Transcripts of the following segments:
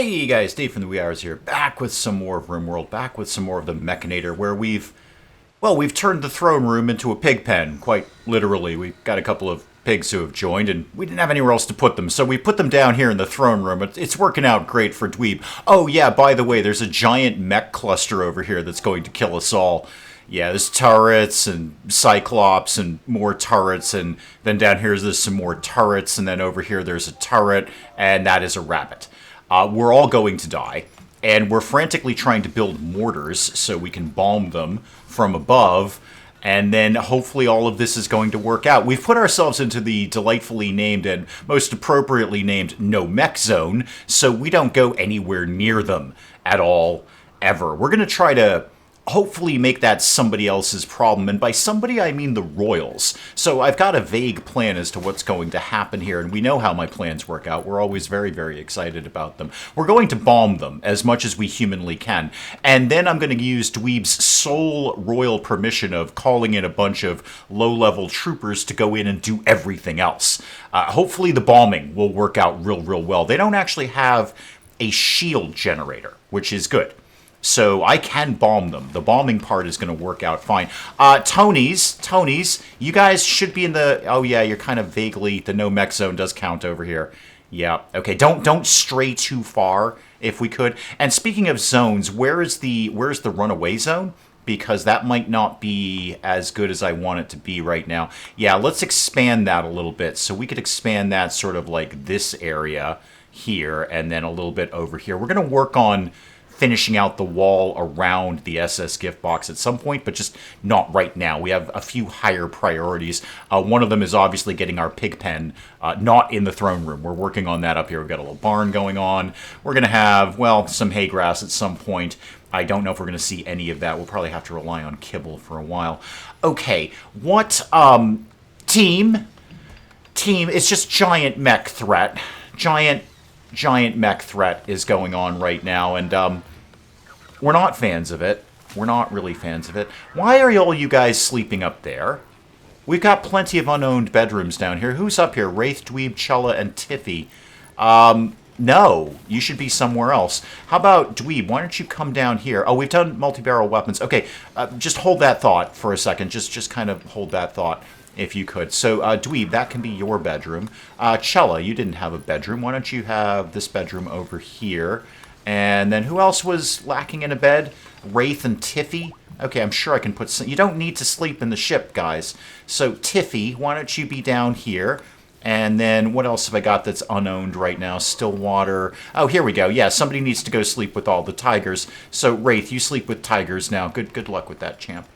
Hey guys, Dave from the Wee Hours here, back with some more of RimWorld, back with some more of the Mechanitor, where we've turned the throne room into a pig pen, quite literally. We've got a couple of pigs who have joined, and we didn't have anywhere else to put them, so we put them down here in the throne room. It's working out great for Dweeb. Oh yeah, by the way, there's a giant mech cluster over here that's going to kill us all. Yeah, there's turrets and cyclops and more turrets, and then down here there's some more turrets, and then over here there's a turret, and that is a rabbit. We're all going to die, and we're frantically trying to build mortars so we can bomb them from above, and then hopefully all of this is going to work out. We've put ourselves into the delightfully named and most appropriately named No Mech Zone, so we don't go anywhere near them at all, ever. We're going to try to hopefully make that somebody else's problem, and by somebody I mean the royals. So I've got a vague plan as to what's going to happen here, and we know how my plans work out. We're always very, very excited about them. We're going to bomb them as much as we humanly can, and then I'm going to use Dweeb's sole royal permission of calling in a bunch of low-level troopers to go in and do everything else. Hopefully the bombing will work out real well. They don't actually have a shield generator, which is good. So I can bomb them. The bombing part is going to work out fine. Tonys, you guys should be in the... Oh yeah, you're kind of vaguely... The no mech zone does count over here. Yeah, okay. Don't stray too far, if we could. And speaking of zones, where's the runaway zone? Because that might not be as good as I want it to be right now. Yeah, let's expand that a little bit. So we could expand that sort of like this area here, and then a little bit over here. We're going to work on finishing out the wall around the SS gift box at some point, but just not right now. We have a few higher priorities. One of them is obviously getting our pig pen not in the throne room. We're working on that up here. We've got a little barn going on. We're going to have, well, some hay grass at some point. I don't know if we're going to see any of that. We'll probably have to rely on kibble for a while. Okay, what, team, it's just giant mech threat. Giant mech threat is going on right now, and we're not fans of it. We're not really fans of it. Why are all you guys sleeping up there? We've got plenty of unowned bedrooms down here. Who's up here? Wraith, Dweeb, Chella, and Tiffy. No, you should be somewhere else. How about Dweeb? Why don't you come down here? Oh, we've done multi-barrel weapons. Okay, just hold that thought for a second. Just kind of hold that thought, if you could. So, Dweeb, that can be your bedroom. Chella, you didn't have a bedroom. Why don't you have this bedroom over here? And then who else was lacking in a bed? Wraith and Tiffy? Okay, I'm sure I can put some... You don't need to sleep in the ship, guys. So, Tiffy, why don't you be down here? And then what else have I got that's unowned right now? Stillwater. Oh, here we go. Yeah, somebody needs to go sleep with all the tigers. So, Wraith, you sleep with tigers now. Good luck with that, champ.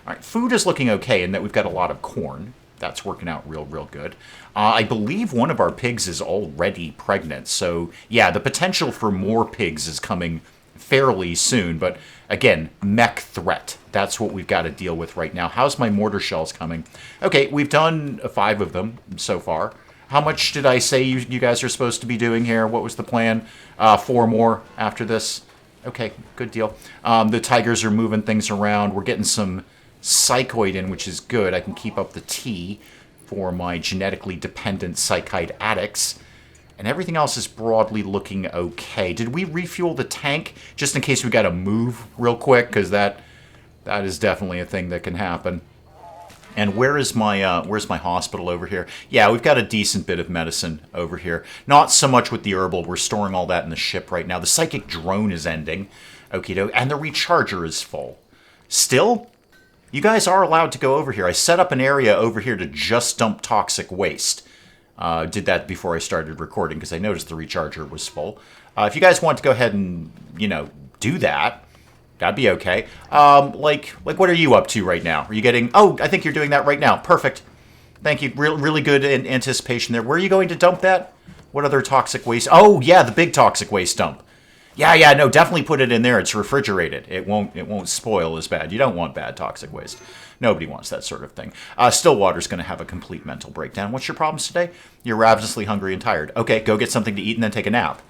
All right, food is looking okay in that we've got a lot of corn. That's working out real good. I believe one of our pigs is already pregnant. So, yeah, the potential for more pigs is coming fairly soon. But, again, mech threat. That's what we've got to deal with right now. How's my mortar shells coming? Okay, we've done 5 of them so far. How much did I say you guys are supposed to be doing here? What was the plan? 4 more after this. Okay, good deal. The tigers are moving things around. We're getting some psychoid in, which is good. I can keep up the T for my genetically dependent psychite addicts. And everything else is broadly looking okay. Did we refuel the tank? Just in case we got to move real quick, because that is definitely a thing that can happen. And where's my hospital over here? Yeah, we've got a decent bit of medicine over here. Not so much with the herbal. We're storing all that in the ship right now. The psychic drone is ending. Okie doke. And the recharger is full. Still, you guys are allowed to go over here. I set up an area over here to just dump toxic waste. Did that before I started recording because I noticed the recharger was full. If you guys want to go ahead and, do that, that'd be okay. Like what are you up to right now? Are you getting... Oh, I think you're doing that right now. Perfect. Thank you. Really good anticipation there. Where are you going to dump that? What other toxic waste? Oh, yeah, the big toxic waste dump. Yeah, no, definitely put it in there. It's refrigerated. It won't spoil as bad. You don't want bad toxic waste. Nobody wants that sort of thing. Stillwater's going to have a complete mental breakdown. What's your problems today? You're ravenously hungry and tired. Okay, go get something to eat and then take a nap.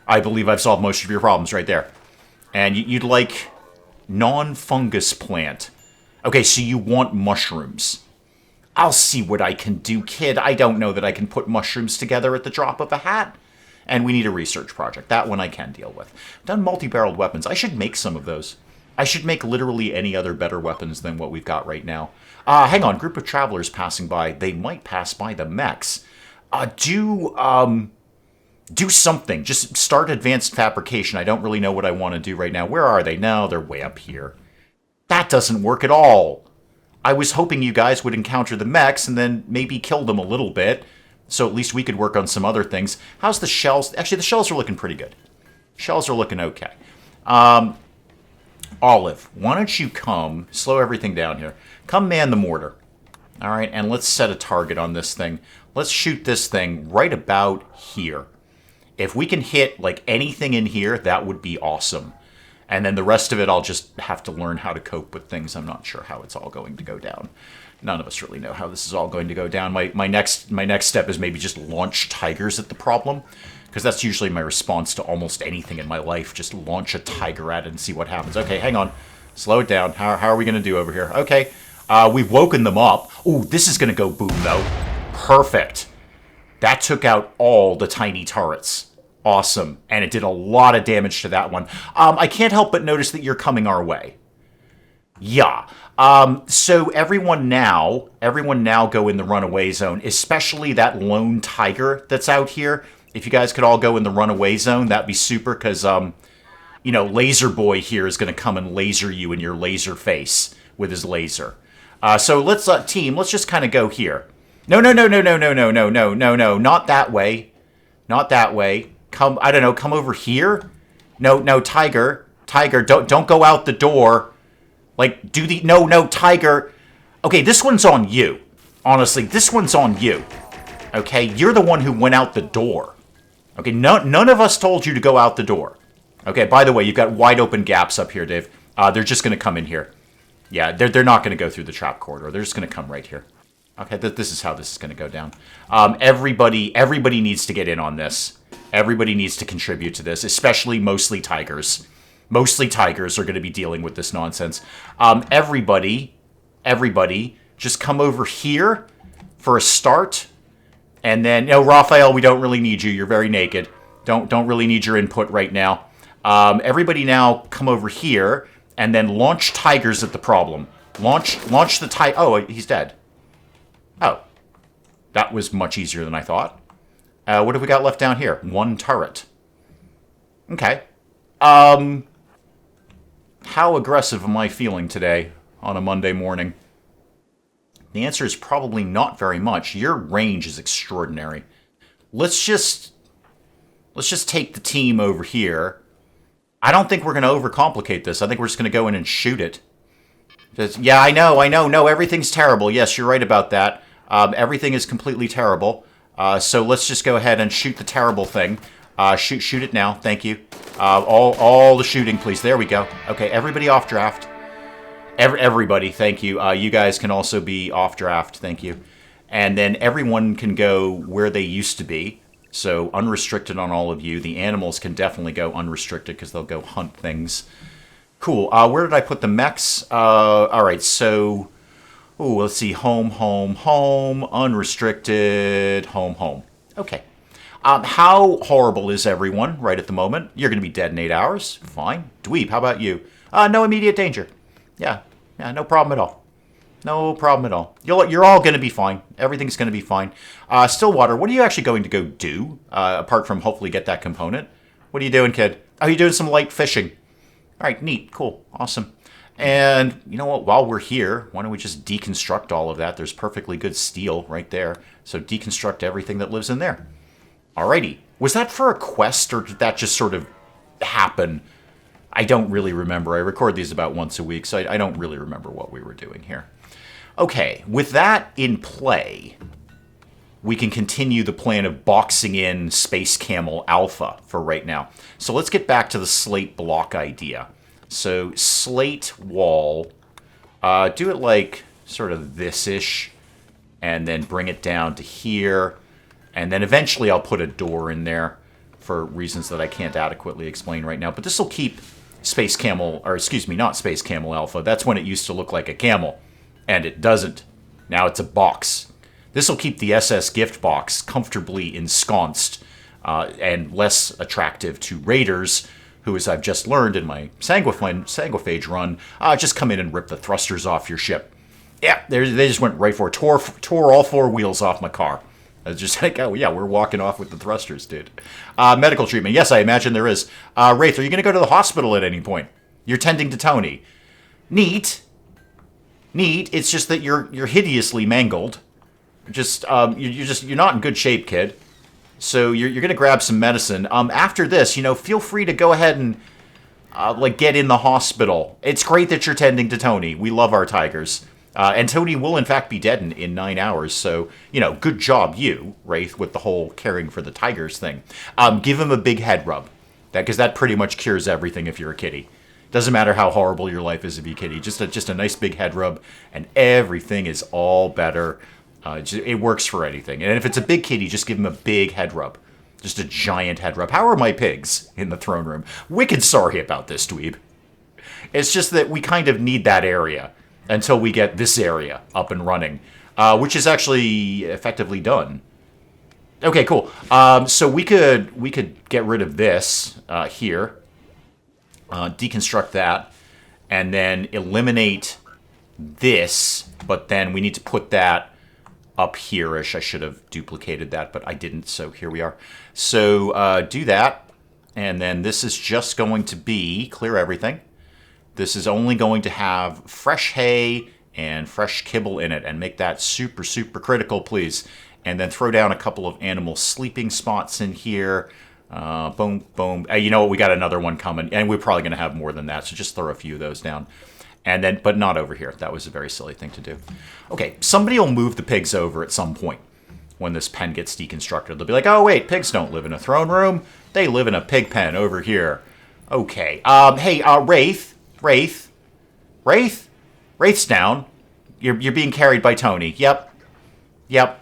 I believe I've solved most of your problems right there. And you'd like non-fungus plant. Okay, so you want mushrooms. I'll see what I can do, kid. I don't know that I can put mushrooms together at the drop of a hat. And we need a research project. That one I can deal with. Done multi-barreled weapons. I should make some of those. I should make literally any other better weapons than what we've got right now. Hang on. Group of travelers passing by. They might pass by the mechs. Do something. Just start advanced fabrication. I don't really know what I want to do right now. Where are they? No, they're way up here. That doesn't work at all. I was hoping you guys would encounter the mechs and then maybe kill them a little bit, so at least we could work on some other things. How's the shells? Actually, the shells are looking pretty good. Shells are looking okay. Olive, why don't you come, slow everything down here. Come man the mortar. All right, and let's set a target on this thing. Let's shoot this thing right about here. If we can hit, like, anything in here, that would be awesome. And then the rest of it, I'll just have to learn how to cope with things. I'm not sure how it's all going to go down. None of us really know how this is all going to go down. My next step is maybe just launch tigers at the problem, because that's usually my response to almost anything in my life. Just launch a tiger at it and see what happens. Okay, hang on. Slow it down. How are we going to do over here? Okay, we've woken them up. Ooh, this is going to go boom, though. Perfect. That took out all the tiny turrets. Awesome. And it did a lot of damage to that one. I can't help but notice that you're coming our way. Yeah. So everyone now go in the runaway zone, especially that lone tiger that's out here. If you guys could all go in the runaway zone, that'd be super, because, Laser Boy here is going to come and laser you in your laser face with his laser. So let's, team, let's just kind of go here. No, not that way. Not that way. Come over here. No, Tiger, don't go out the door. Like, no, Tiger. Okay, this one's on you. Honestly, this one's on you. Okay, you're the one who went out the door. Okay, none of us told you to go out the door. Okay, by the way, you've got wide open gaps up here, Dave. They're just going to come in here. Yeah, they're not going to go through the trap corridor. They're just going to come right here. Okay, this is how this is going to go down. Everybody needs to get in on this. Everybody needs to contribute to this, especially mostly tigers. Mostly tigers are going to be dealing with this nonsense. Everybody, just come over here for a start. And then, Raphael, we don't really need you. You're very naked. Don't really need your input right now. Everybody now come over here and then launch tigers at the problem. Launch the tiger. Oh, he's dead. Oh, that was much easier than I thought. What have we got left down here? One turret. Okay. How aggressive am I feeling today on a Monday morning? The answer is probably not very much. Your range is extraordinary. Let's just take the team over here. I don't think we're going to overcomplicate this. I think we're just going to go in and shoot it. Yeah, I know. No, everything's terrible. Yes, you're right about that. Everything is completely terrible. So let's just go ahead and shoot the terrible thing. Shoot it now. Thank you. All the shooting, please. There we go. Okay, everybody off draft. Everybody, thank you. You guys can also be off draft. Thank you. And then everyone can go where they used to be. So unrestricted on all of you. The animals can definitely go unrestricted because they'll go hunt things. Cool. Where did I put the mechs? All right, so... Ooh, let's see. Home, unrestricted, home. Okay. How horrible is everyone right at the moment? You're going to be dead in 8 hours. Fine. Dweeb, how about you? No immediate danger. Yeah, no problem at all. No problem at all. You're all going to be fine. Everything's going to be fine. Stillwater, what are you actually going to go do, apart from hopefully get that component? What are you doing, kid? Oh, you're doing some light fishing. All right, neat, cool, awesome. And you know what? While we're here, why don't we just deconstruct all of that? There's perfectly good steel right there. So deconstruct everything that lives in there. Alrighty. Was that for a quest, or did that just sort of happen? I don't really remember. I record these about once a week, so I don't really remember what we were doing here. Okay, with that in play, we can continue the plan of boxing in Space Camel Alpha for right now. So let's get back to the slate block idea. So slate wall, do it like sort of this-ish, and then bring it down to here, and then eventually I'll put a door in there for reasons that I can't adequately explain right now. But this will keep Space Camel, or excuse me, not Space Camel Alpha. That's when it used to look like a camel, and it doesn't. Now it's a box. This will keep the SS gift box comfortably ensconced and less attractive to raiders, who, as I've just learned in my Sanguiphage run, just come in and rip the thrusters off your ship. Yeah, they just went right for it. Tore all four wheels off my car. I was just like, oh yeah, we're walking off with the thrusters, dude. Medical treatment. Yes, I imagine there is. Wraith, are you going to go to the hospital at any point? You're tending to Tony. Neat. It's just that you're hideously mangled. You're not in good shape, kid. So you're going to grab some medicine. After this, feel free to go ahead and get in the hospital. It's great that you're tending to Tony. We love our tigers. And Tony will, in fact, be dead in 9 hours. So, good job, you, Wraith, with the whole caring for the tigers thing. Give him a big head rub. Because that pretty much cures everything if you're a kitty. Doesn't matter how horrible your life is to be a kitty. Just a nice big head rub, and everything is all better. It works for anything. And if it's a big kitty, just give him a big head rub. Just a giant head rub. How are my pigs in the throne room? Wicked sorry about this, dweeb. It's just that we kind of need that area until we get this area up and running, which is actually effectively done. Okay, cool. So we could get rid of this here, deconstruct that, and then eliminate this. But then we need to put that up here-ish. I should have duplicated that, but I didn't. So here we are. So do that, and then this is just going to be clear everything. This is only going to have fresh hay and fresh kibble in it, and make that super, super critical, please. And then throw down a couple of animal sleeping spots in here. Boom, boom. You know what? We got another one coming, and we're probably going to have more than that, so just throw a few of those down. And then, but not over here. That was a very silly thing to do. Okay, somebody will move the pigs over at some point when this pen gets deconstructed. They'll be like, oh, wait, pigs don't live in a throne room. They live in a pig pen over here. Okay. Hey, Wraith's down. You're being carried by Tony. Yep.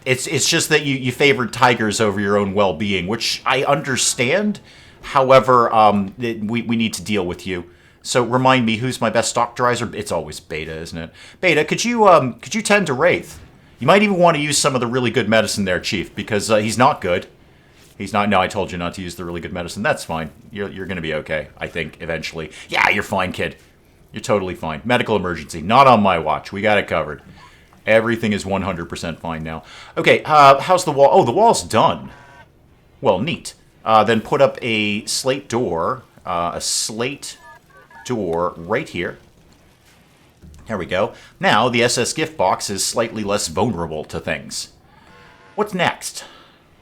It's just that you favored tigers over your own well-being, which I understand. However, we need to deal with you. So remind me, who's my best stock dryser? It's always Beta, isn't it? Beta, could you tend to Wraith? You might even want to use some of the really good medicine there, Chief, because he's not good. He's not. No, I told you not to use the really good medicine. That's fine. You're going to be okay, I think, eventually. Yeah, you're fine, kid. You're totally fine. Medical emergency. Not on my watch. We got it covered. Everything is 100% fine now. Okay, how's the wall? Oh, the wall's done. Well, neat. Then put up a slate door. Right here. There we go. Now, the SS gift box is slightly less vulnerable to things. What's next?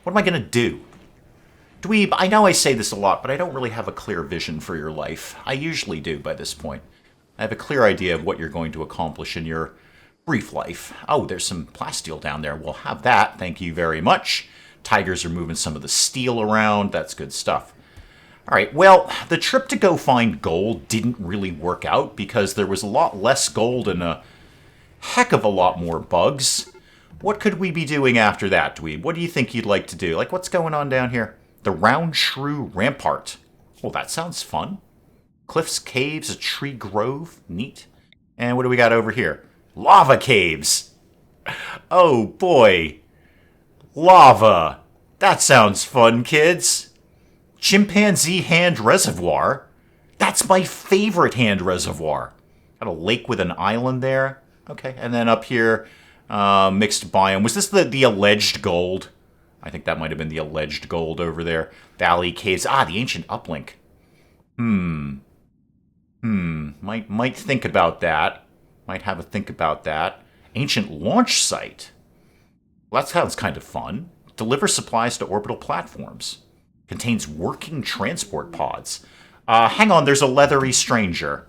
What am I going to do? Dweeb, I know I say this a lot, but I don't really have a clear vision for your life. I usually do by this point. I have a clear idea of what you're going to accomplish in your brief life. Oh, there's some plasteel down there. We'll have that. Thank you very much. Tigers are moving some of the steel around. That's good stuff. All right, well, the trip to go find gold didn't really work out because there was a lot less gold and a heck of a lot more bugs. What could we be doing after that, Dweeb? What do you think you'd like to do? Like, what's going on down here? The Round Shrew Rampart. Well, that sounds fun. Cliffs, caves, a tree grove. Neat. And what do we got over here? Lava caves. Oh, boy. Lava. That sounds fun, kids. Chimpanzee Hand Reservoir. That's my favorite hand reservoir. Got a lake with an island there. Okay, and then up here, mixed biome. Was this the alleged gold? I think that might have been the alleged gold over there. Valley caves. Ah, the ancient uplink. Might think about that. Might have a think about that. Ancient launch site. Well, that sounds kind of fun. Deliver supplies to orbital platforms. Contains working transport pods. Hang on, there's a leathery stranger.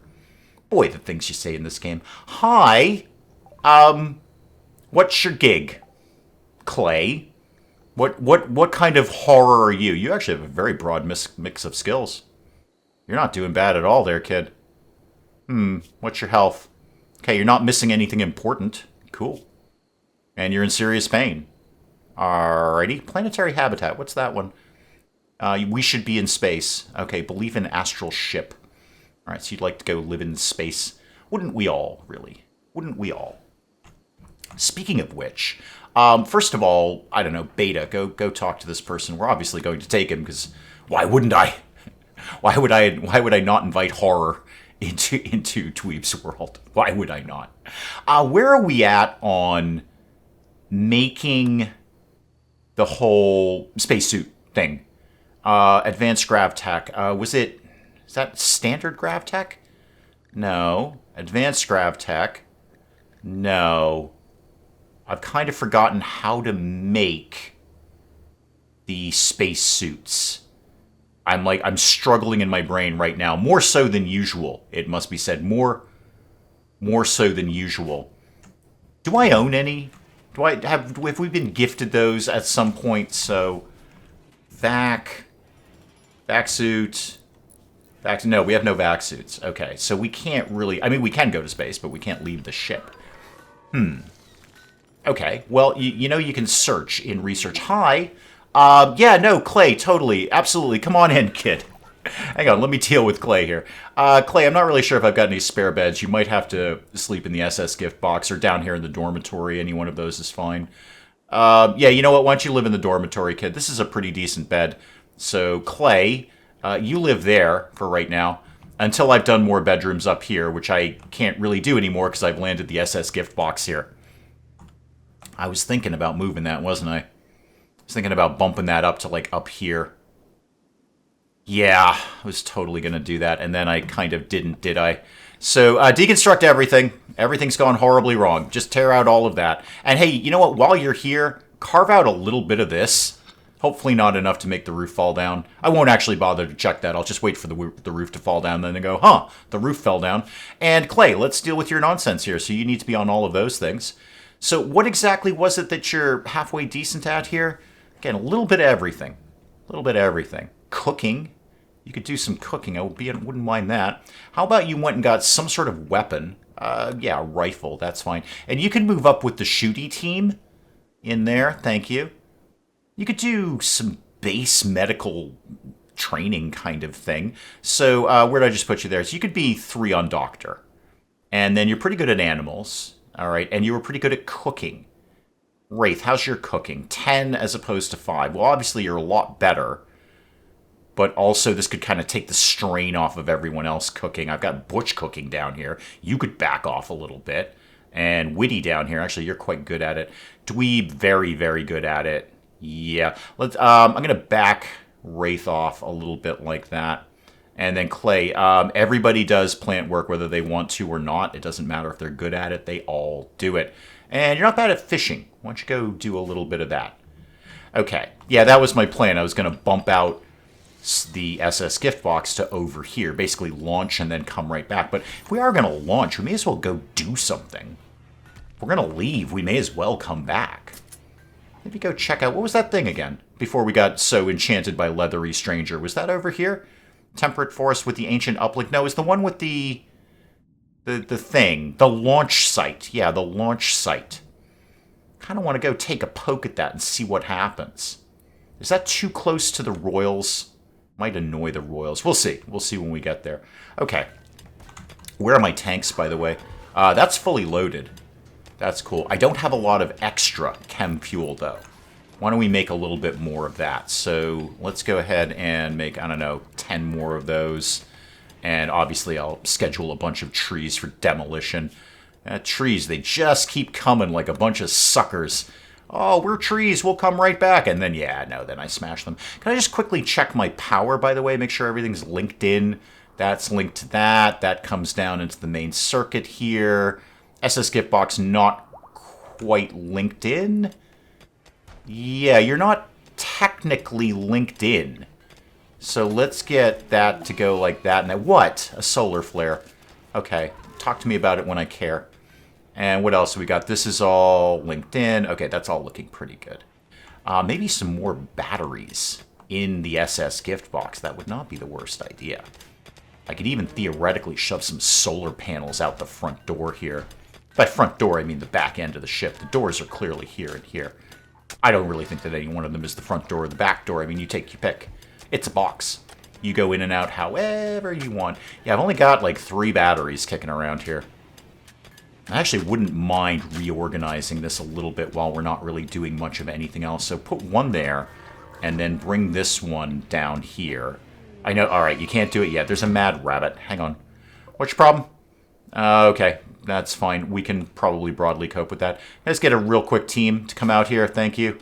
Boy, the things you say in this game. Hi. What's your gig? Clay. What kind of horror are you? You actually have a very broad mix of skills. You're not doing bad at all there, kid. What's your health? Okay, you're not missing anything important. Cool. And you're in serious pain. Alrighty. Planetary habitat. What's that one? We should be in space. Okay, believe in astral ship. Alright, so you'd like to go live in space. Wouldn't we all, really? Wouldn't we all? Speaking of which, First of all, I don't know, Beta, go talk to this person. We're obviously going to take him because why wouldn't I? Why would I not invite horror into Dweeb's world? Why would I not? Where are we at on making the whole spacesuit thing? Advanced grav tech. Is that standard grav tech? No. Advanced grav tech. No. I've kind of forgotten how to make the spacesuits. I'm struggling in my brain right now, more so than usual. It must be said, more so than usual. Do I own any? Have we been gifted those at some point? So, vac suit. No, we have no vac suits. Okay, so we can't really. I mean, we can go to space, but we can't leave the ship. Okay, well, you know you can search in research. Hi. Yeah, no, Clay, totally, absolutely. Come on in, kid. Hang on, let me deal with Clay here. Clay, I'm not really sure if I've got any spare beds. You might have to sleep in the SS gift box or down here in the dormitory. Any one of those is fine. Yeah, you know what? Why don't you live in the dormitory, kid? This is a pretty decent bed. So, Clay, you live there for right now until I've done more bedrooms up here, which I can't really do anymore because I've landed the SS gift box here. I was thinking about moving that, wasn't I? I was thinking about bumping that up to, like, up here. Yeah, I was totally going to do that, and then I kind of didn't, did I? So, deconstruct everything. Everything's gone horribly wrong. Just tear out all of that. And hey, you know what? While you're here, carve out a little bit of this. Hopefully not enough to make the roof fall down. I won't actually bother to check that. I'll just wait for the roof to fall down, then go, huh, the roof fell down. And Clay, let's deal with your nonsense here. So you need to be on all of those things. So what exactly was it that you're halfway decent at here? Again, a little bit of everything. A little bit of everything. Cooking. You could do some cooking. I wouldn't mind that. How about you went and got some sort of weapon? Yeah, a rifle. That's fine. And you can move up with the shooty team in there. Thank you. You could do some base medical training kind of thing. So where did I just put you there? So you could be 3 on doctor. And then you're pretty good at animals. All right. And you were pretty good at cooking. Wraith, how's your cooking? 10 as opposed to 5. Well, obviously you're a lot better. But also this could kind of take the strain off of everyone else cooking. I've got Butch cooking down here. You could back off a little bit. And Witty down here. Actually, you're quite good at it. Dweeb, very, very good at it. Yeah. I'm going to back Wraith off a little bit like that. And then Clay, everybody does plant work whether they want to or not. It doesn't matter if they're good at it. They all do it. And you're not bad at fishing. Why don't you go do a little bit of that? Okay. Yeah, that was my plan. I was going to bump out the SS gift box to over here. Basically launch and then come right back. But if we are going to launch, we may as well go do something. If we're going to leave, we may as well come back. Maybe go check out... What was that thing again? Before we got so enchanted by Leathery Stranger. Was that over here? Temperate Forest with the Ancient Uplink? No, it's the one with the thing. The launch site. Yeah, the launch site. Kind of want to go take a poke at that and see what happens. Is that too close to the Royals? Might annoy the Royals. We'll see. We'll see when we get there. Okay. Where are my tanks, by the way? That's fully loaded. That's cool. I don't have a lot of extra chem fuel, though. Why don't we make a little bit more of that? So let's go ahead and make, I don't know, 10 more of those. And obviously I'll schedule a bunch of trees for demolition. Trees, they just keep coming like a bunch of suckers. Oh, we're trees, we'll come right back. And then, yeah, no, then I smash them. Can I just quickly check my power, by the way? Make sure everything's linked in. That's linked to that. That comes down into the main circuit here. SS gift box not quite linked in. Yeah, you're not technically linked in. So let's get that to go like that. And then what? A solar flare. Okay, talk to me about it when I care. And what else we got? This is all linked in. Okay, that's all looking pretty good. Maybe some more batteries in the SS gift box. That would not be the worst idea. I could even theoretically shove some solar panels out the front door here. By front door, I mean the back end of the ship. The doors are clearly here and here. I don't really think that any one of them is the front door or the back door. I mean, you take your pick. It's a box. You go in and out however you want. Yeah, I've only got like 3 batteries kicking around here. I actually wouldn't mind reorganizing this a little bit while we're not really doing much of anything else. So put one there, and then bring this one down here. I know, alright, you can't do it yet. There's a mad rabbit. Hang on. What's your problem? Okay, that's fine. We can probably broadly cope with that. Let's get a real quick team to come out here. Thank you.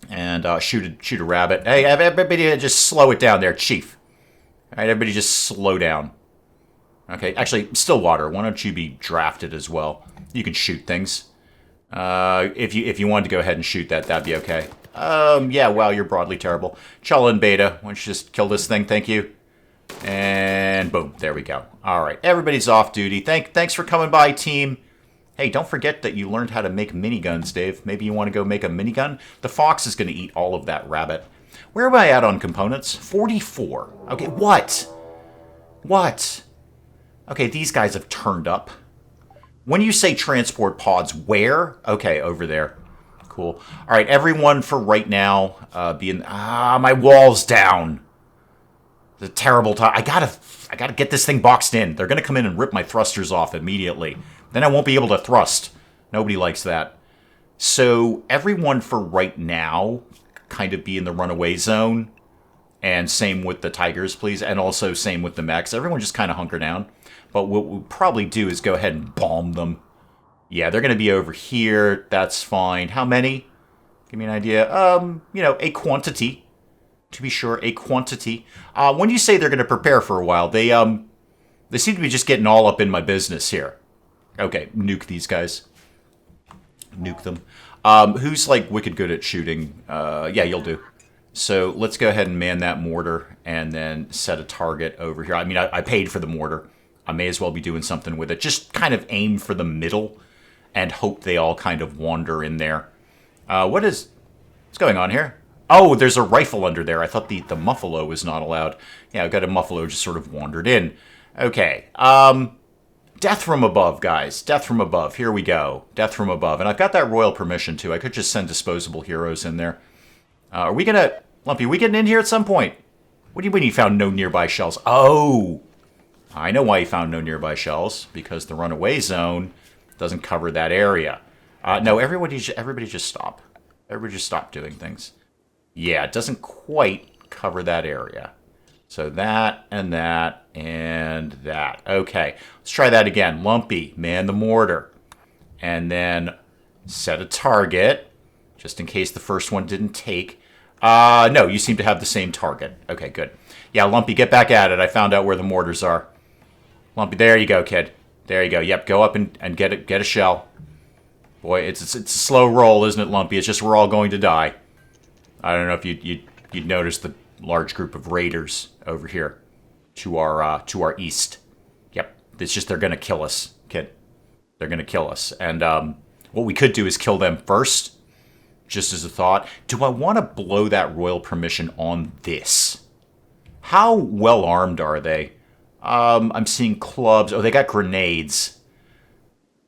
And shoot a rabbit. Hey, everybody just slow it down there, Chief. Alright, everybody just slow down. Okay, actually, Stillwater, why don't you be drafted as well? You can shoot things. If you wanted to go ahead and shoot that, that'd be okay. Yeah, wow, you're broadly terrible. Chala and Beta, why don't you just kill this thing, thank you. And boom, there we go. Alright, everybody's off duty. Thanks for coming by, team. Hey, don't forget that you learned how to make miniguns, Dave. Maybe you want to go make a minigun? The fox is going to eat all of that rabbit. Where am I at on components? 44. Okay, what? What? Okay, these guys have turned up. When you say transport pods, where? Okay, over there. Cool. All right, everyone for right now, my wall's down. It's a terrible time. I gotta get this thing boxed in. They're gonna come in and rip my thrusters off immediately. Then I won't be able to thrust. Nobody likes that. So everyone for right now, kind of be in the runaway zone. And same with the tigers, please. And also same with the mechs. Everyone just kind of hunker down. But what we'll probably do is go ahead and bomb them. Yeah, they're going to be over here. That's fine. How many? Give me an idea. A quantity. To be sure, a quantity. When you say they're going to prepare for a while, they seem to be just getting all up in my business here. Okay, nuke these guys. Nuke them. Who's, like, wicked good at shooting? Yeah, you'll do. So let's go ahead and man that mortar and then set a target over here. I mean, I paid for the mortar. I may as well be doing something with it. Just kind of aim for the middle and hope they all kind of wander in there. What's going on here? Oh, there's a rifle under there. I thought the muffalo was not allowed. Yeah, I've got a muffalo just sort of wandered in. Okay. Death from above, guys. Death from above. Here we go. Death from above. And I've got that royal permission, too. I could just send disposable heroes in there. Are we gonna... Lumpy, are we getting in here at some point? What do you mean you found no nearby shells? Oh! I know why you found no nearby shells. Because the runaway zone doesn't cover that area. No, everybody just stop. Everybody just stop doing things. Yeah, it doesn't quite cover that area. So that, and that, and that. Okay, let's try that again. Lumpy, man the mortar. And then set a target, just in case the first one didn't take. No, you seem to have the same target. Okay, good. Yeah, Lumpy, get back at it. I found out where the mortars are. Lumpy, there you go, kid. There you go. Yep, go up and get a shell. Boy, it's a slow roll, isn't it, Lumpy? It's just we're all going to die. I don't know if you'd notice the large group of raiders over here to our east. Yep, it's just they're going to kill us, kid. They're going to kill us. And what we could do is kill them first, just as a thought. Do I want to blow that royal permission on this? How well armed are they? I'm seeing clubs. Oh, they got grenades.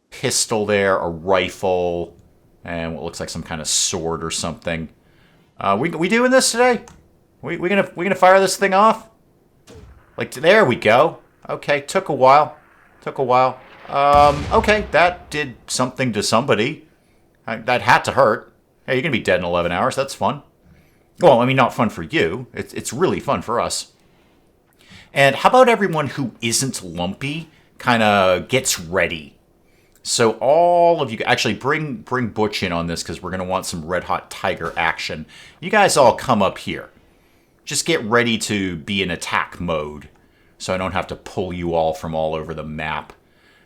Pistol there, a rifle, and what looks like some kind of sword or something. We doing this today? We gonna fire this thing off? Like, there we go. Okay, took a while. Okay, that did something to somebody. That had to hurt. Hey, you're gonna be dead in 11 hours. That's fun. Well, I mean, not fun for you. It's really fun for us. And how about everyone who isn't Lumpy kind of gets ready? So all of you, actually bring Butch in on this because we're going to want some Red Hot Tiger action. You guys all come up here. Just get ready to be in attack mode so I don't have to pull you all from all over the map.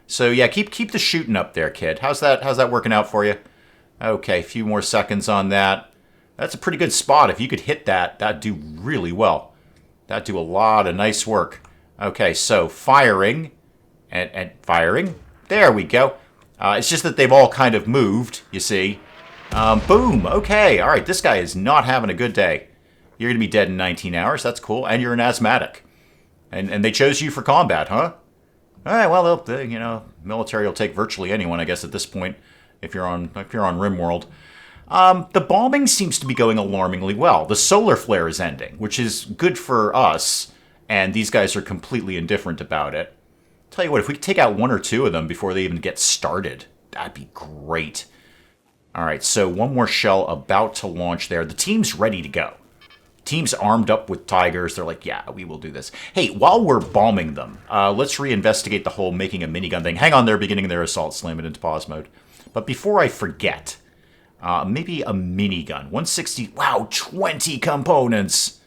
So yeah, keep the shooting up there, kid. How's that working out for you? Okay, a few more seconds on that. That's a pretty good spot. If you could hit that, that'd do really well. That'd do a lot of nice work. Okay, so firing and firing. There we go. It's just that they've all kind of moved, you see. Boom. Okay. All right. This guy is not having a good day. You're going to be dead in 19 hours. That's cool. And you're an asthmatic. And they chose you for combat, huh? All right. Well, military will take virtually anyone, I guess, at this point, if you're on RimWorld. The bombing seems to be going alarmingly well. The solar flare is ending, which is good for us. And these guys are completely indifferent about it. Tell you what, if we could take out 1 or 2 of them before they even get started, that'd be great. All right, so one more shell about to launch there. The team's ready to go. Team's armed up with tigers. They're like, yeah, we will do this. Hey, while we're bombing them, let's reinvestigate the whole making a minigun thing. Hang on, they're beginning their assault. Slam it into pause mode. But before I forget, maybe a minigun. 160. Wow, 20 components.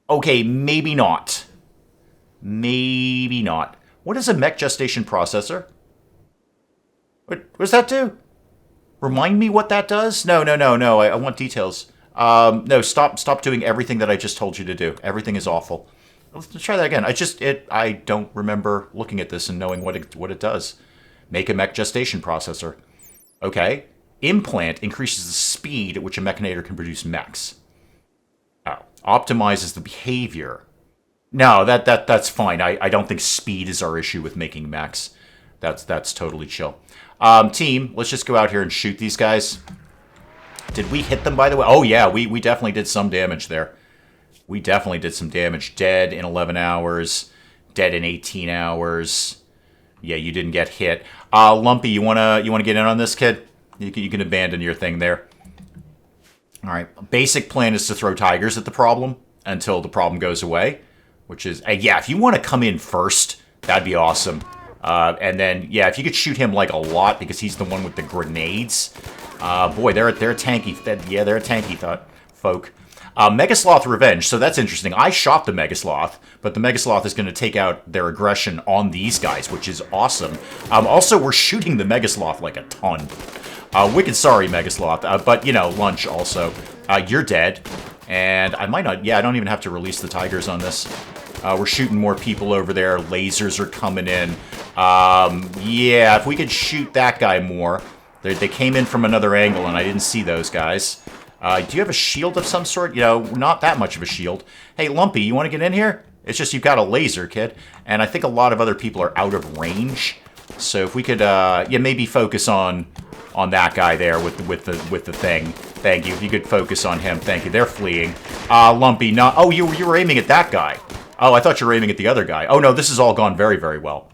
Okay, maybe not. Maybe not. What is a mech gestation processor? What does that do? Remind me what that does? No. I want details. No, stop doing everything that I just told you to do. Everything is awful. Let's try that again. I don't remember looking at this and knowing what it does. Make a mech gestation processor. Okay. Implant increases the speed at which a Mechanitor can produce mechs. Oh. Optimizes the behavior. No, that's fine. I don't think speed is our issue with making mechs. That's totally chill. Team, let's just go out here and shoot these guys. Did we hit them, by the way? Oh, yeah, we definitely did some damage there. We definitely did some damage. Dead in 11 hours. Dead in 18 hours. Yeah, you didn't get hit. Lumpy, you wanna get in on this, kid? You can abandon your thing there. All right. Basic plan is to throw tigers at the problem until the problem goes away. Which is, yeah, if you want to come in first, that'd be awesome. And then, yeah, if you could shoot him, like, a lot, because he's the one with the grenades. Boy, they're a tanky, they're a tanky folk. Megasloth Revenge, so that's interesting. I shot the Megasloth, but the Megasloth is going to take out their aggression on these guys, which is awesome. Also, we're shooting the Megasloth like a ton. Wicked sorry, Megasloth, but, you know, lunch also. You're dead, and I might not, yeah, I don't even have to release the tigers on this. We're shooting more people over there. Lasers are coming in. Yeah, if we could shoot that guy more. They came in from another angle, and I didn't see those guys. Do you have a shield of some sort? You know, not that much of a shield. Hey, Lumpy, you want to get in here? It's just you've got a laser, kid. And I think a lot of other people are out of range. So if we could, yeah, maybe focus on that guy there with the thing. Thank you. If you could focus on him, thank you. They're fleeing. Lumpy, not. Oh, you were aiming at that guy. Oh, I thought you were aiming at the other guy. Oh no, this has all gone very, very well.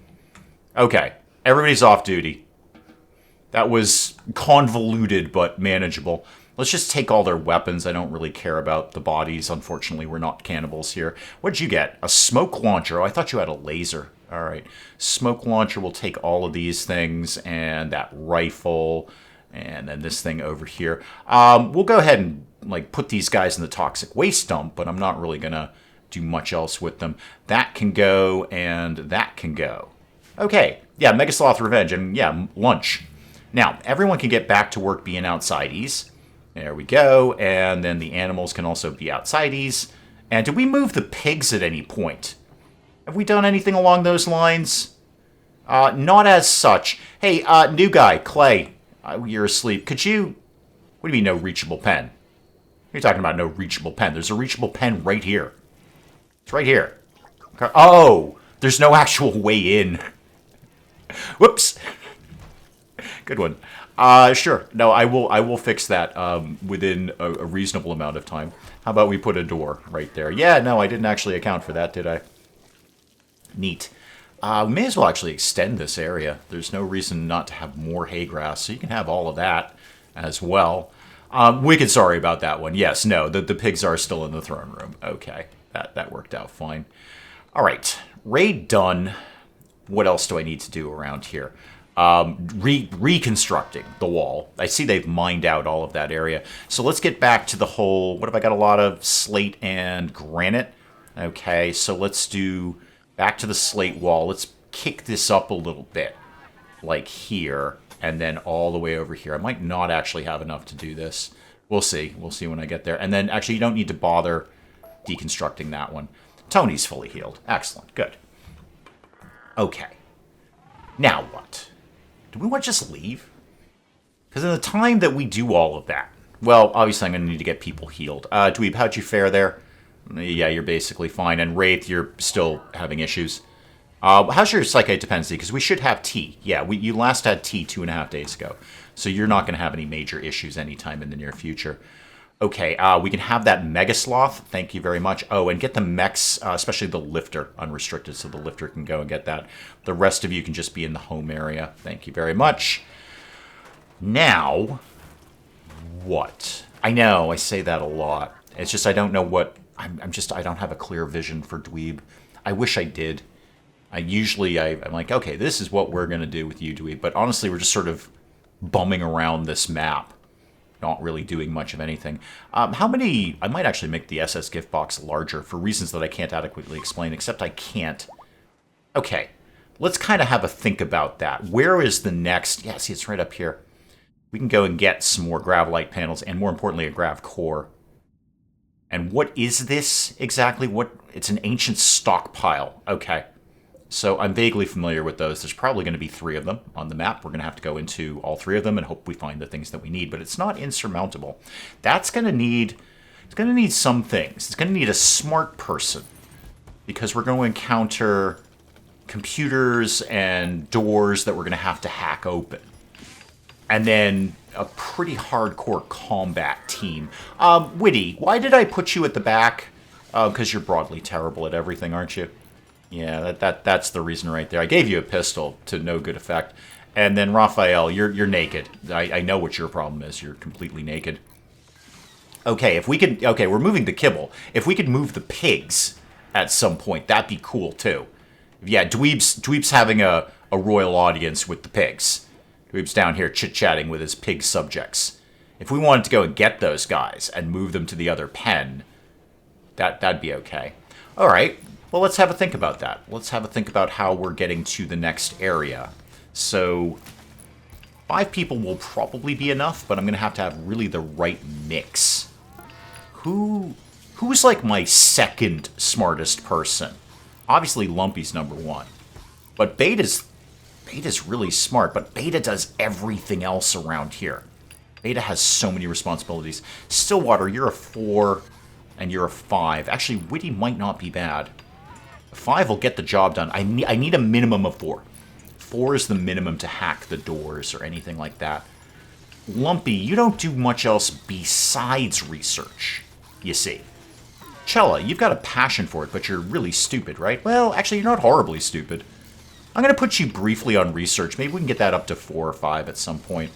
Okay, everybody's off duty. That was convoluted but manageable. Let's just take all their weapons. I don't really care about the bodies. Unfortunately, we're not cannibals here. What'd you get? A smoke launcher. Oh, I thought you had a laser. All right. Smoke launcher will take all of these things, and that rifle, and then this thing over here. We'll go ahead and like put these guys in the toxic waste dump, but I'm not really going to do much else with them. That can go, and that can go. Okay. Yeah, Megasloth Revenge, and yeah, lunch. Now, everyone can get back to work being outsidees. There we go. And then the animals can also be outsidees. And did we move the pigs at any point? Have we done anything along those lines? Not as such. Hey, new guy, Clay. You're asleep. Could you... What do you mean, no reachable pen? You're talking about no reachable pen. There's a reachable pen right here. It's right here. Oh! There's no actual way in. Whoops. Good one. Sure. No, I will fix that within a reasonable amount of time. How about we put a door right there? Yeah, no, I didn't actually account for that, did I? Neat. We may as well actually extend this area. There's no reason not to have more hay grass, so you can have all of that as well. Wicked sorry about that one. Yes, no, the pigs are still in the throne room. Okay, that worked out fine. All right, raid done. What else do I need to do around here? Reconstructing the wall. I see they've mined out all of that area. So let's get back to the whole... What have I got? A lot of slate and granite. Okay, so let's do... Back to the slate wall. Let's kick this up a little bit. Like here. And then all the way over here. I might not actually have enough to do this. We'll see. We'll see when I get there. And then, actually, you don't need to bother deconstructing that one. Tony's fully healed. Excellent. Good. Okay. Now what? Do we want to just leave? Because in the time that we do all of that, well, obviously I'm going to need to get people healed. Dweeb, how'd you fare there? Yeah, you're basically fine. And Wraith, you're still having issues. How's your psychite dependency? Because we should have tea. Yeah, you last had tea 2.5 days ago. So you're not going to have any major issues anytime in the near future. Okay, we can have that Mega Sloth. Thank you very much. Oh, and get the mechs, especially the lifter, unrestricted, so the lifter can go and get that. The rest of you can just be in the home area. Thank you very much. Now, what? I know, I say that a lot. It's just I don't know what... I don't have a clear vision for Dweeb. I wish I did. I'm like, okay, this is what we're going to do with you, Dweeb. But honestly, we're just sort of bumming around this map. Not really doing much of anything. How many... I might actually make the SS gift box larger for reasons that I can't adequately explain, except I can't. Okay, let's kind of have a think about that. Where is the next... Yeah, see, it's right up here. We can go and get some more Gravelite panels, and more importantly, a Grav core. And what is this exactly? It's an ancient stockpile. Okay. So I'm vaguely familiar with those. There's probably going to be 3 of them on the map. We're going to have to go into all 3 of them and hope we find the things that we need. But it's not insurmountable. That's going to need... It's going to need some things. It's going to need a smart person. Because we're going to encounter computers and doors that we're going to have to hack open. And then a pretty hardcore combat team. Witty, why did I put you at the back? Because you're broadly terrible at everything, aren't you? Yeah, that's the reason right there. I gave you a pistol to no good effect. And then Raphael, you're naked. I know what your problem is. You're completely naked. Okay, if we could... Okay, we're moving the kibble. If we could move the pigs at some point, that'd be cool, too. Yeah, Dweeb's having a royal audience with the pigs. Dweeb's down here chit-chatting with his pig subjects. If we wanted to go and get those guys and move them to the other pen, that'd be okay. All right. Well, let's have a think about that. Let's have a think about how we're getting to the next area. So, 5 people will probably be enough, but I'm going to have really the right mix. Who's like my second smartest person? Obviously, Lumpy's number 1. But Beta's really smart, but Beta does everything else around here. Beta has so many responsibilities. Stillwater, you're a 4, and you're a 5. Actually, Witty might not be bad. 5 will get the job done. I need a minimum of 4. 4 is the minimum to hack the doors or anything like that. Lumpy, you don't do much else besides research, you see. Chella, you've got a passion for it, but you're really stupid, right? Well, actually, you're not horribly stupid. I'm going to put you briefly on research. Maybe we can get that up to 4 or 5 at some point.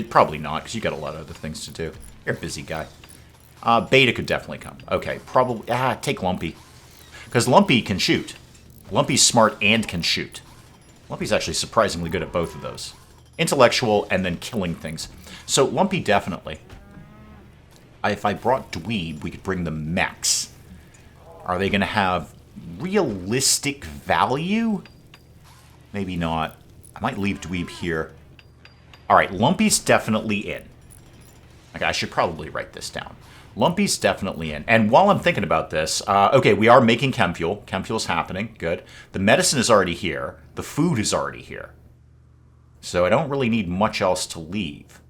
Probably not, because you got a lot of other things to do. You're a busy guy. Beta could definitely come. Okay, probably... take Lumpy. Because Lumpy can shoot. Lumpy's smart and can shoot. Lumpy's actually surprisingly good at both of those. Intellectual and then killing things. So Lumpy definitely. If I brought Dweeb, we could bring the mechs. Are they going to have realistic value? Maybe not. I might leave Dweeb here. Alright, Lumpy's definitely in. Okay, I should probably write this down. Lumpy's definitely in. And while I'm thinking about this, okay, we are making chem fuel. Chem fuel's happening. Good. The medicine is already here. The food is already here. So I don't really need much else to leave.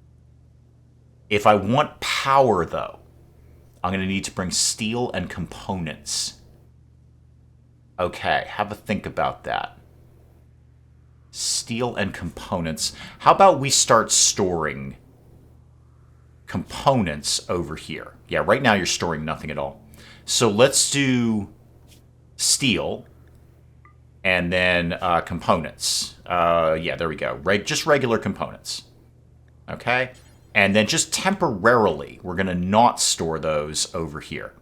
If I want power, though, I'm going to need to bring steel and components. Okay, have a think about that. Steel and components. How about we start storing components over here? Yeah, right now you're storing nothing at all. So let's do steel and then components. Yeah, there we go. Just regular components. Okay? And then just temporarily, we're going to not store those over here.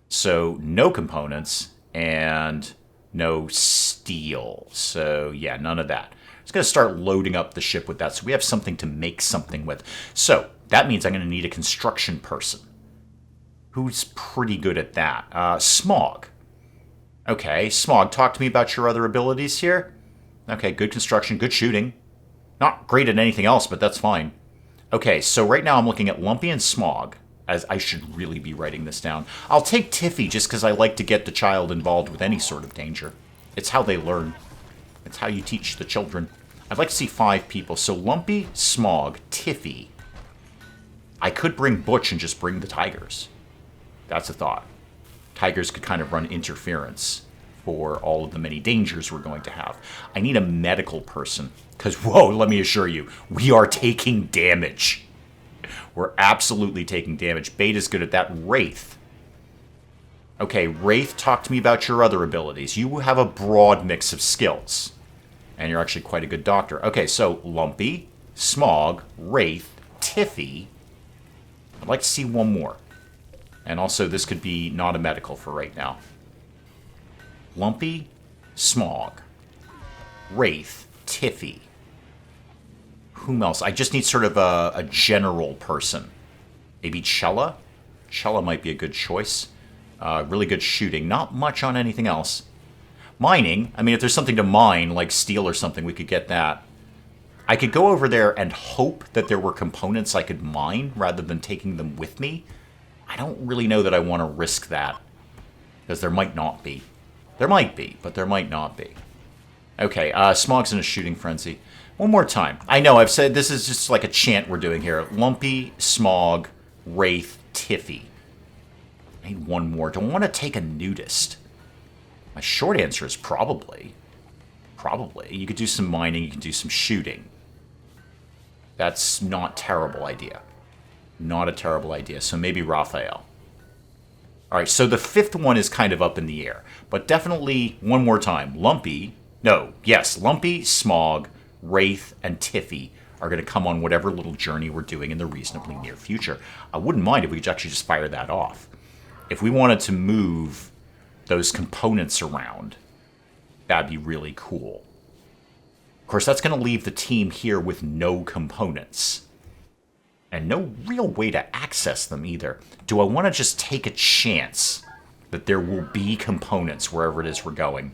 So no components and no steel. So yeah, none of that. It's going to start loading up the ship with that so we have something to make something with. So that means I'm going to need a construction person who's pretty good at that. Smog. Okay, Smog, talk to me about your other abilities here. Okay, good construction, good shooting. Not great at anything else, but that's fine. Okay, so right now I'm looking at Lumpy and Smog, as I should really be writing this down. I'll take Tiffy just because I like to get the child involved with any sort of danger. It's how they learn. It's how you teach the children. I'd like to see 5 people. So Lumpy, Smog, Tiffy. I could bring Butch and just bring the tigers. That's a thought. Tigers could kind of run interference for all of the many dangers we're going to have. I need a medical person. Because, whoa, let me assure you, we are taking damage. We're absolutely taking damage. Beta's good at that. Wraith. Okay, Wraith, talk to me about your other abilities. You have a broad mix of skills. And you're actually quite a good doctor. Okay, so Lumpy, Smog, Wraith, Tiffy. I'd like to see one more. And also, this could be not a medical for right now. Lumpy, Smog, Wraith, Tiffy. Whom else? I just need sort of a general person. Maybe Chella? Chella might be a good choice. Really good shooting. Not much on anything else. Mining. I mean, if there's something to mine, like steel or something, we could get that. I could go over there and hope that there were components I could mine rather than taking them with me. I don't really know that I want to risk that. Because there might not be. There might be, but there might not be. Okay, Smog's in a shooting frenzy. One more time. I know, I've said this is just like a chant we're doing here. Lumpy, Smog, Wraith, Tiffy. I need one more. Do I want to take a nudist? My short answer is probably. Probably. You could do some mining, you could do some shooting. That's not a terrible idea. Not a terrible idea. So maybe Raphael. Alright, so the fifth one is kind of up in the air. But definitely, one more time. Lumpy, Smog, Wraith, and Tiffy are going to come on whatever little journey we're doing in the reasonably near future. I wouldn't mind if we could actually just fire that off. If we wanted to move those components around, that'd be really cool. Of course, that's going to leave the team here with no components. And no real way to access them either. Do I want to just take a chance that there will be components wherever it is we're going?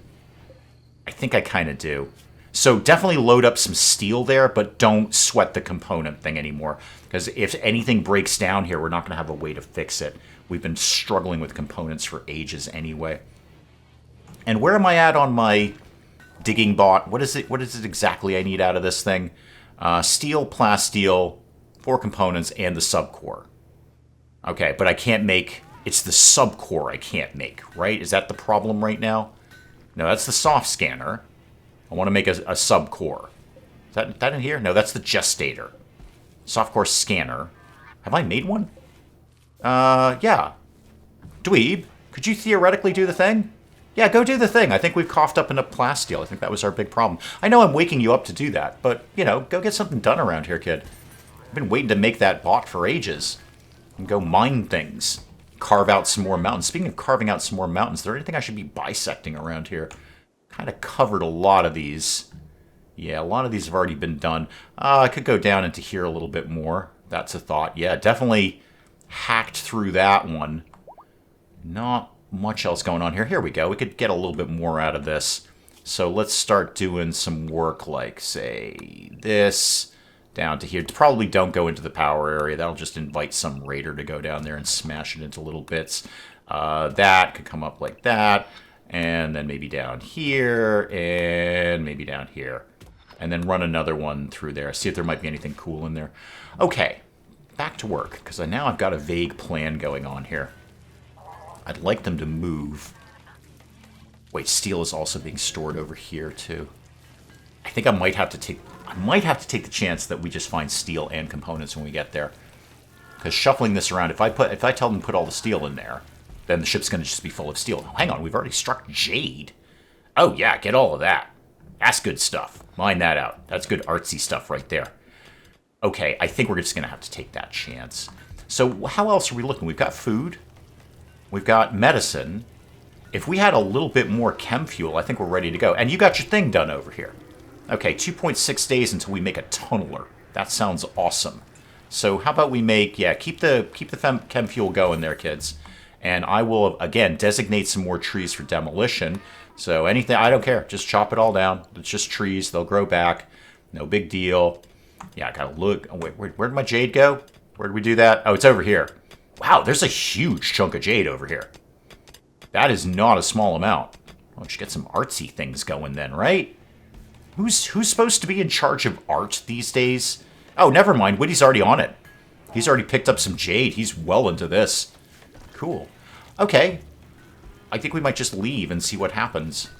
I think I kind of do. So definitely load up some steel there, but don't sweat the component thing anymore. Because if anything breaks down here, we're not going to have a way to fix it. We've been struggling with components for ages anyway. And where am I at on my digging bot? What is it exactly I need out of this thing? Steel, plasteel, 4 components, and the subcore. Okay, but I can't make... It's the subcore I can't make, right? Is that the problem right now? No, that's the soft scanner. I want to make a subcore. Is that in here? No, that's the gestator. Softcore scanner. Have I made one? Yeah. Dweeb, could you theoretically do the thing? Yeah, go do the thing. I think we've coughed up enough plasteel. I think that was our big problem. I know I'm waking you up to do that, but, you know, go get something done around here, kid. I've been waiting to make that bot for ages. And go mine things. Carve out some more mountains. Speaking of carving out some more mountains, is there anything I should be bisecting around here? Kind of covered a lot of these. Yeah, a lot of these have already been done. I could go down into here a little bit more. That's a thought. Yeah, definitely hacked through that one. Not much else going on here. Here we go. We could get a little bit more out of this. So let's start doing some work like, say, this down to here. Probably don't go into the power area. That'll just invite some raider to go down there and smash it into little bits. That could come up like that. And then maybe down here, and maybe down here. And then run another one through there. See if there might be anything cool in there. Okay, back to work, because now I've got a vague plan going on here. I'd like them to move. Wait, steel is also being stored over here, too. I think I might have to take the chance that we just find steel and components when we get there. Because shuffling this around, if I tell them to put all the steel in there, then the ship's going to just be full of steel. Oh, hang on, we've already struck jade. Oh, yeah, get all of that. That's good stuff. Mine that out. That's good artsy stuff right there. Okay, I think we're just going to have to take that chance. So how else are we looking? We've got food. We've got medicine. If we had a little bit more chem fuel, I think we're ready to go. And you got your thing done over here. Okay, 2.6 days until we make a tunneler. That sounds awesome. So how about we make... Yeah, keep the chem fuel going there, kids. And I will, again, designate some more trees for demolition. So anything, I don't care. Just chop it all down. It's just trees. They'll grow back. No big deal. Yeah, I gotta look. Oh, wait, where'd my jade go? Where'd we do that? Oh, it's over here. Wow, there's a huge chunk of jade over here. That is not a small amount. Why don't you get some artsy things going then, right? Who's supposed to be in charge of art these days? Oh, never mind. Witty's already on it. He's already picked up some jade. He's well into this. Cool. Okay. I think we might just leave and see what happens.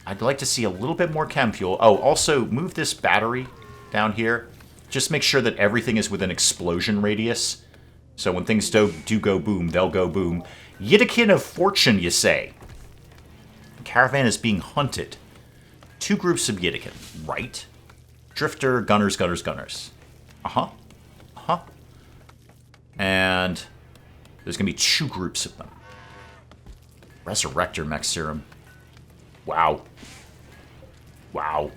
I'd like to see a little bit more chem fuel. Oh, also, move this battery down here. Just make sure that everything is within explosion radius. So when things do go boom, they'll go boom. Yiddikin of fortune, you say. The caravan is being hunted. 2 groups of Yiddikin. Right. Drifter, gunners, gunners, gunners. Uh-huh. Uh-huh. And there's going to be 2 groups of them. Resurrector mech serum. Wow. Wow.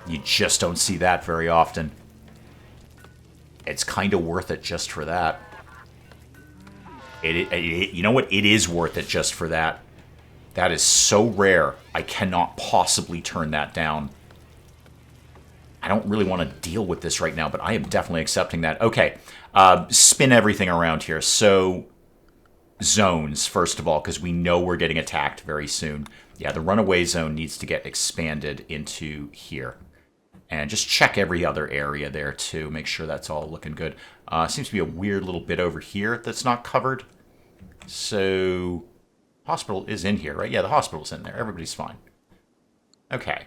You just don't see that very often. It's kind of worth it just for that. You know what? It is worth it just for that. That is so rare. I cannot possibly turn that down. I don't really want to deal with this right now, but I am definitely accepting that. Okay. Spin everything around here. So, zones, first of all, because we know we're getting attacked very soon. Yeah, the runaway zone needs to get expanded into here. And just check every other area there, too. Make sure that's all looking good. Seems to be a weird little bit over here that's not covered. So, hospital is in here, right? Yeah, the hospital's in there. Everybody's fine. Okay.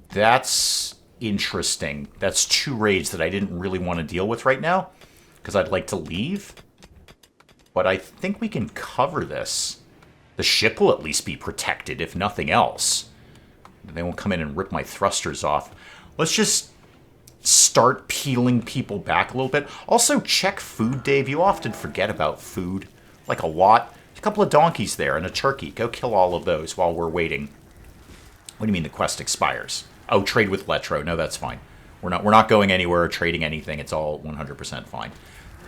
That's interesting. That's 2 raids that I didn't really want to deal with right now, because I'd like to leave. But I think we can cover this. The ship will at least be protected, if nothing else. They won't come in and rip my thrusters off. Let's just start peeling people back a little bit. Also, check food, Dave. You often forget about food. Like a lot. A couple of donkeys there and a turkey. Go kill all of those while we're waiting. What do you mean the quest expires? Oh, trade with Letro. No, that's fine. We're not going anywhere or trading anything. It's all 100% fine.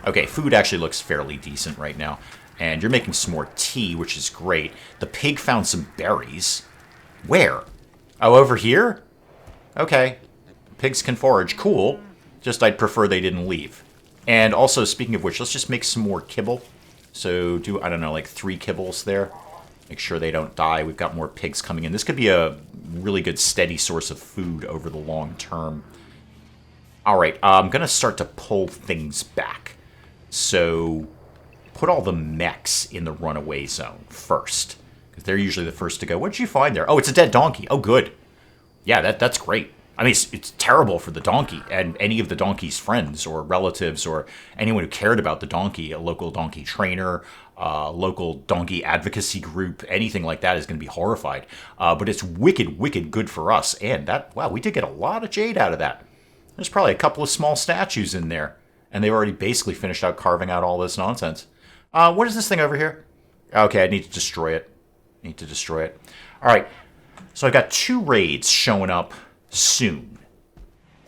Okay, food actually looks fairly decent right now. And you're making some more tea, which is great. The pig found some berries. Where? Oh, over here? Okay. Pigs can forage. Cool. Just I'd prefer they didn't leave. And also, speaking of which, let's just make some more kibble. So do, I don't know, like 3 kibbles there. Make sure they don't die. We've got more pigs coming in. This could be a really good steady source of food over the long term. All right, I'm going to start to pull things back. So put all the mechs in the runaway zone first, because they're usually the first to go. What did you find there? Oh, it's a dead donkey. Oh, good. Yeah, that's great. I mean, it's terrible for the donkey and any of the donkey's friends or relatives or anyone who cared about the donkey, a local donkey trainer, local donkey advocacy group, anything like that is going to be horrified. But it's wicked, wicked good for us. And that, wow, we did get a lot of jade out of that. There's probably a couple of small statues in there. And they've already basically finished out carving out all this nonsense. What is this thing over here? Okay, I need to destroy it. All right, so I've got 2 raids showing up soon.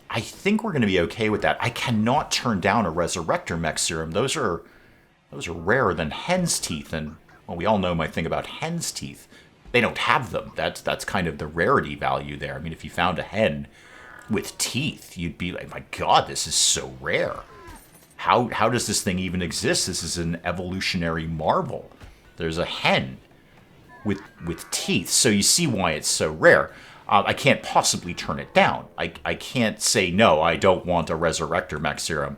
I think we're going to be okay with that. I cannot turn down a Resurrector mech serum. Those are rarer than hen's teeth, and well, we all know my thing about hen's teeth. They don't have them. That's kind of the rarity value there. I mean, if you found a hen with teeth, you'd be like, my God, this is so rare. How does this thing even exist? This is an evolutionary marvel. There's a hen with teeth, so you see why it's so rare. I can't possibly turn it down. I can't say, no, I don't want a Resurrector mech serum.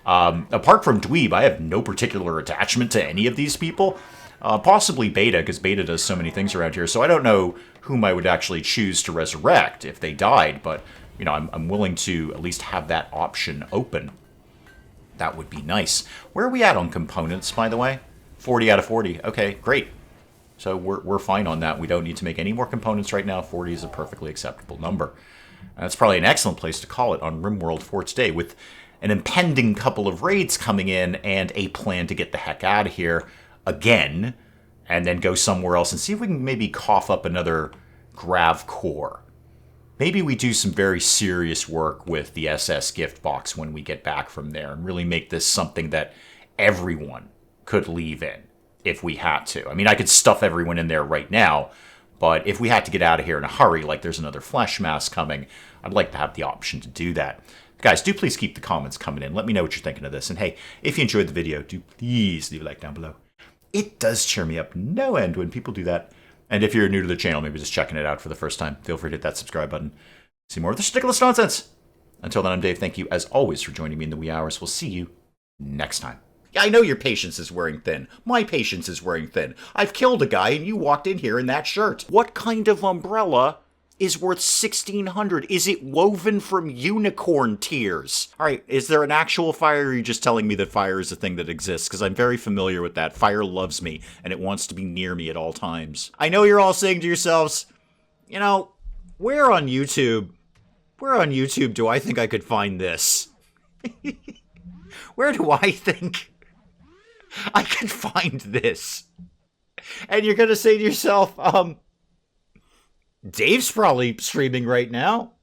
Apart from Dweeb, I have no particular attachment to any of these people. Possibly Beta, because Beta does so many things around here, so I don't know whom I would actually choose to resurrect if they died, but you know, I'm willing to at least have that option open. That would be nice. Where are we at on components, by the way? 40 out of 40. Okay, great. So we're fine on that. We don't need to make any more components right now. 40 is a perfectly acceptable number. That's probably an excellent place to call it on RimWorld for today, with an impending couple of raids coming in and a plan to get the heck out of here again, and then go somewhere else and see if we can maybe cough up another Grav core. Maybe we do some very serious work with the SS gift box when we get back from there and really make this something that everyone could leave in if we had to. I mean, I could stuff everyone in there right now, but if we had to get out of here in a hurry, like there's another flesh mass coming, I'd like to have the option to do that. Guys, do please keep the comments coming in. Let me know what you're thinking of this. And hey, if you enjoyed the video, do please leave a like down below. It does cheer me up no end when people do that. And if you're new to the channel, maybe just checking it out for the first time, feel free to hit that subscribe button. See more of this ridiculous nonsense. Until then, I'm Dave. Thank you, as always, for joining me in the wee hours. We'll see you next time. Yeah, I know your patience is wearing thin. My patience is wearing thin. I've killed a guy and you walked in here in that shirt. What kind of umbrella is worth 1,600? Is it woven from unicorn tears? All right, is there an actual fire, or are you just telling me that fire is a thing that exists? Because I'm very familiar with that. Fire loves me, and it wants to be near me at all times. I know you're all saying to yourselves, you know, where on YouTube do I think I could find this? Where do I think I could find this? And you're going to say to yourself, Dave's probably streaming right now.